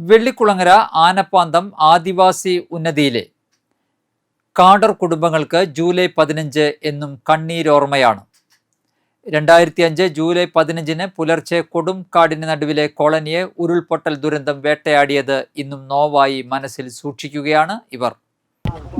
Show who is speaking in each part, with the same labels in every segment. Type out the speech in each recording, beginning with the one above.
Speaker 1: വെള്ളിക്കുളങ്ങര ആനപ്പാന്തം ആദിവാസി ഉന്നതിയിലെ കാടർ കുടുംബങ്ങൾക്ക് ജൂലൈ 15 എന്നും കണ്ണീരോർമ്മയാണ്. 2005 ജൂലൈ 15 പുലർച്ചെ കൊടും കാടിന് നടുവിലെ കോളനിയെ ഉരുൾപൊട്ടൽ ദുരന്തം വേട്ടയാടിയത് ഇന്നും നോവായി മനസ്സിൽ സൂക്ഷിക്കുകയാണ് ഇവർ.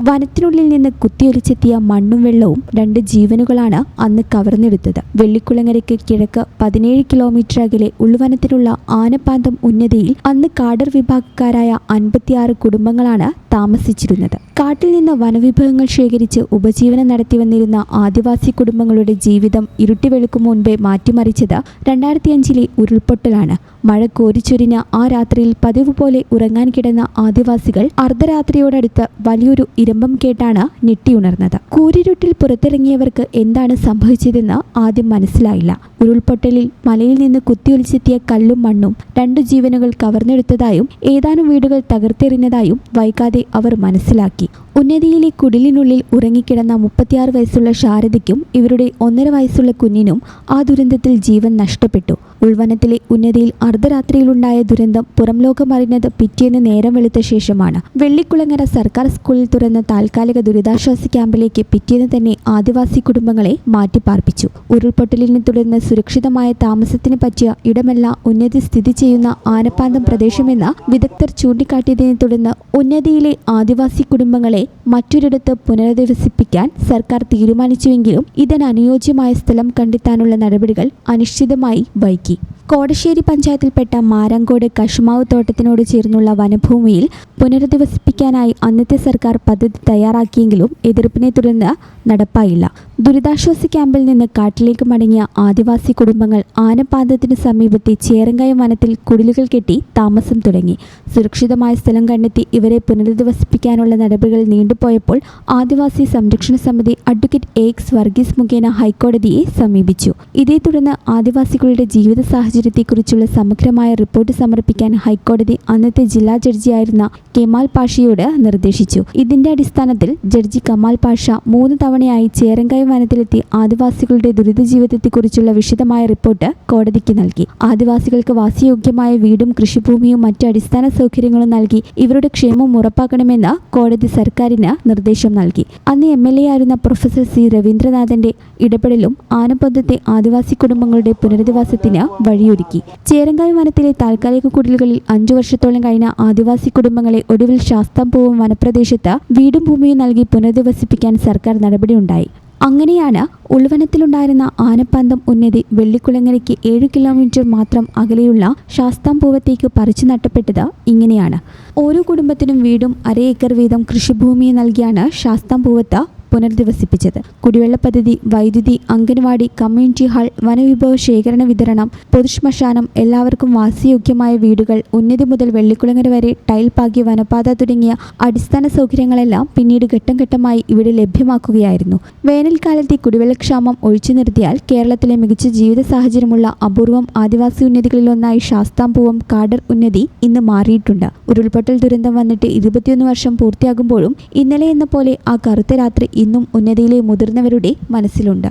Speaker 2: വനത്തിനുള്ളിൽ നിന്ന് കുത്തിയൊലിച്ചെത്തിയ മണ്ണും വെള്ളവും 2 ജീവനുകളാണ് അന്ന് കവർന്നെടുത്തത്. വെള്ളിക്കുളങ്ങരയ്ക്ക് കിഴക്ക് 17 കിലോമീറ്റർ അകലെ ഉൾവനത്തിലുള്ള ആനപ്പാന്തം ഉന്നതിയിൽ അന്ന് കാടർ വിഭാഗക്കാരായ 56 കുടുംബങ്ങളാണ് താമസിച്ചിരുന്നത്. കാട്ടിൽ നിന്ന് വനവിഭവങ്ങൾ ശേഖരിച്ച് ഉപജീവനം നടത്തി വന്നിരുന്ന ആദിവാസി കുടുംബങ്ങളുടെ ജീവിതം ഇരുട്ടി വെളുക്കും മുൻപേ മാറ്റിമറിച്ചത് 2005 ഉരുൾപൊട്ടലാണ്. മഴ കോരിച്ചൊരിഞ്ഞ ആ രാത്രിയിൽ പതിവ് പോലെ ഉറങ്ങാൻ കിടന്ന ആദിവാസികൾ അർദ്ധരാത്രിയോടടുത്ത് വലിയൊരു ഇരമ്പം കേട്ടാണ് ഞെട്ടിയുണർന്നത്. കൂരിരുട്ടിൽ പുറത്തിറങ്ങിയവർക്ക് എന്താണ് സംഭവിച്ചതെന്ന് ആദ്യം മനസ്സിലായില്ല. ഉരുൾപൊട്ടലിൽ മലയിൽ നിന്ന് കുത്തിയൊലിച്ചെത്തിയ കല്ലും മണ്ണും 2 ജീവനുകൾ കവർന്നെടുത്തതായും ഏതാനും വീടുകൾ തകർത്തെറിഞ്ഞതായും വൈകാതെ അവർ മനസ്സിലാക്കി. ഉന്നതിയിലെ കുടിലിനുള്ളിൽ ഉറങ്ങിക്കിടന്ന 36 വയസ്സുള്ള ശാരദയ്ക്കും ഇവരുടെ 1.5 വയസ്സുള്ള കുഞ്ഞിനും ആ ദുരന്തത്തിൽ ജീവൻ നഷ്ടപ്പെട്ടു. ഉൾവനത്തിലെ ഉന്നതിയിൽ അർദ്ധരാത്രിയിലുണ്ടായ ദുരന്തം പുറം ലോകമറിഞ്ഞത് പിറ്റേന്ന് നേരം വെളുത്ത ശേഷമാണ്. വെള്ളിക്കുളങ്ങര സർക്കാർ സ്കൂളിൽ തുറന്ന താൽക്കാലിക ദുരിതാശ്വാസ ക്യാമ്പിലേക്ക് പിറ്റേന്ന് തന്നെ ആദിവാസി കുടുംബങ്ങളെ മാറ്റിപ്പാർപ്പിച്ചു. ഉരുൾപൊട്ടലിനെ തുടർന്ന് സുരക്ഷിതമായ താമസത്തിന് പറ്റിയ ഇടമല്ല ഉന്നതി സ്ഥിതി ചെയ്യുന്ന ആനപ്പാന്തം പ്രദേശമെന്ന് വിദഗ്ധർ ചൂണ്ടിക്കാട്ടിയതിനെ തുടർന്ന് ഉന്നതിയിലെ ആദിവാസി കുടുംബങ്ങളെ മറ്റൊരിടത്ത് പുനരധിവസിപ്പിക്കാൻ സർക്കാർ തീരുമാനിച്ചുവെങ്കിലും ഇതിന് അനുയോജ്യമായ സ്ഥലം കണ്ടെത്താനുള്ള നടപടികൾ അനിശ്ചിതമായി വൈകി. കോടശ്ശേരി പഞ്ചായത്തിൽപ്പെട്ട മാരാങ്കോട് കശുമാവ് തോട്ടത്തിനോട് ചേർന്നുള്ള വനഭൂമിയിൽ പുനരധിവസിപ്പിക്കാനായി അന്നത്തെ സർക്കാർ പദ്ധതി തയ്യാറാക്കിയെങ്കിലും എതിർപ്പിനെ തുടർന്ന് നടപ്പായില്ല. ദുരിതാശ്വാസ ക്യാമ്പിൽ നിന്ന് കാട്ടിലേക്ക് മടങ്ങിയ ആദിവാസി കുടുംബങ്ങൾ ആനപ്പാന്തത്തിന് സമീപത്തെ ചേരങ്കായം വനത്തിൽ കുടിലുകൾ കെട്ടി താമസം തുടങ്ങി. സുരക്ഷിതമായ സ്ഥലം കണ്ടെത്തി ഇവരെ പുനരധിവസിപ്പിക്കാനുള്ള നടപടികൾ നീണ്ടുപോയപ്പോൾ ആദിവാസി സംരക്ഷണ സമിതി അഡ്വക്കേറ്റ് AX വർഗീസ് മുഖേന ഹൈക്കോടതിയെ സമീപിച്ചു. ഇതേ തുടർന്ന് ആദിവാസികളുടെ ജീവിത സാഹചര്യത്തെക്കുറിച്ചുള്ള സമഗ്രമായ റിപ്പോർട്ട് സമർപ്പിക്കാൻ ഹൈക്കോടതി അന്നത്തെ ജില്ലാ ജഡ്ജിയായിരുന്ന കെമാൽ പാഷയോട് നിർദ്ദേശിച്ചു. ഇതിന്റെ അടിസ്ഥാനത്തിൽ ജഡ്ജി കമാൽ പാഷ 3 തവണയായി ചേരങ്കായം വനത്തിലെത്തി ആദിവാസികളുടെ ദുരിത ജീവിതത്തെക്കുറിച്ചുള്ള വിശദമായ റിപ്പോർട്ട് കോടതിക്ക് നൽകി. ആദിവാസികൾക്ക് വാസയോഗ്യമായ വീടും കൃഷിഭൂമിയും മറ്റ് അടിസ്ഥാന സൗകര്യങ്ങളും നൽകി ഇവരുടെ ക്ഷേമം ഉറപ്പാക്കണമെന്ന് കോടതി സർക്കാരിന് നിർദ്ദേശം നൽകി. അന്ന് MLA ആയിരുന്ന പ്രൊഫസർ C രവീന്ദ്രനാഥന്റെ ഇടപെടലും ആനപ്പാന്തത്തെ ആദിവാസി കുടുംബങ്ങളുടെ പുനരധിവാസത്തിന് വഴിയൊരുക്കി. ചേരങ്കായം വനത്തിലെ താൽക്കാലിക കുടിലുകളിൽ 5 വർഷത്തോളം കഴിഞ്ഞ ആദിവാസി കുടുംബങ്ങളെ ഒടുവിൽ ശാസ്താംപൂവം വനപ്രദേശത്ത് വീടും ഭൂമിയും നൽകി പുനരധിവസിപ്പിക്കാൻ സർക്കാർ നടപടിയുണ്ടായി. അങ്ങനെയാണ് ഉൾവനത്തിലുണ്ടായിരുന്ന ആനപ്പാന്തം ഉന്നതി വെള്ളിക്കുളങ്ങരയ്ക്ക് 7 കിലോമീറ്റർ മാത്രം അകലെയുള്ള ശാസ്താംപൂവത്തേക്ക് പറിച്ചു നട്ടപ്പെട്ടത്. ഇങ്ങനെയാണ് ഓരോ കുടുംബത്തിനും വീടും 1/2 ഏക്കർ വീതം കൃഷിഭൂമിയും നൽകിയാണ് ശാസ്താംപൂവത്ത് പുനരധിവസിപ്പിച്ചത്. കുടിവെള്ള പദ്ധതി, വൈദ്യുതി, അംഗൻവാടി, കമ്മ്യൂണിറ്റി ഹാൾ, വനവിഭവ ശേഖരണ വിതരണം, പൊതുശ്മശാനം, എല്ലാവർക്കും വാസയോഗ്യമായ വീടുകൾ, ഉന്നതി മുതൽ വെള്ളിക്കുളങ്ങര വരെ ടൈൽ പാകിയ വനപാത തുടങ്ങിയ അടിസ്ഥാന സൗകര്യങ്ങളെല്ലാം പിന്നീട് ഘട്ടം ഘട്ടമായി ഇവിടെ ലഭ്യമാക്കുകയായിരുന്നു. വേനൽക്കാലത്തെ കുടിവെള്ളക്ഷാമം ഒഴിച്ചു നിർത്തിയാൽ കേരളത്തിലെ മികച്ച ജീവിത സാഹചര്യമുള്ള അപൂർവം ആദിവാസി ഉന്നതികളിലൊന്നായി ശാസ്താംപൂവം കാടർ ഉന്നതി ഇന്ന് മാറിയിട്ടുണ്ട്. ഉരുൾപൊട്ടൽ ദുരന്തം വന്നിട്ട് 21 വർഷം പൂർത്തിയാകുമ്പോഴും ഇന്നലെ എന്ന പോലെ ആ കറുത്ത രാത്രി ഇന്നും ഉന്നതിയിലെ മുതിർന്നവരുടെ മനസ്സിലുണ്ട്.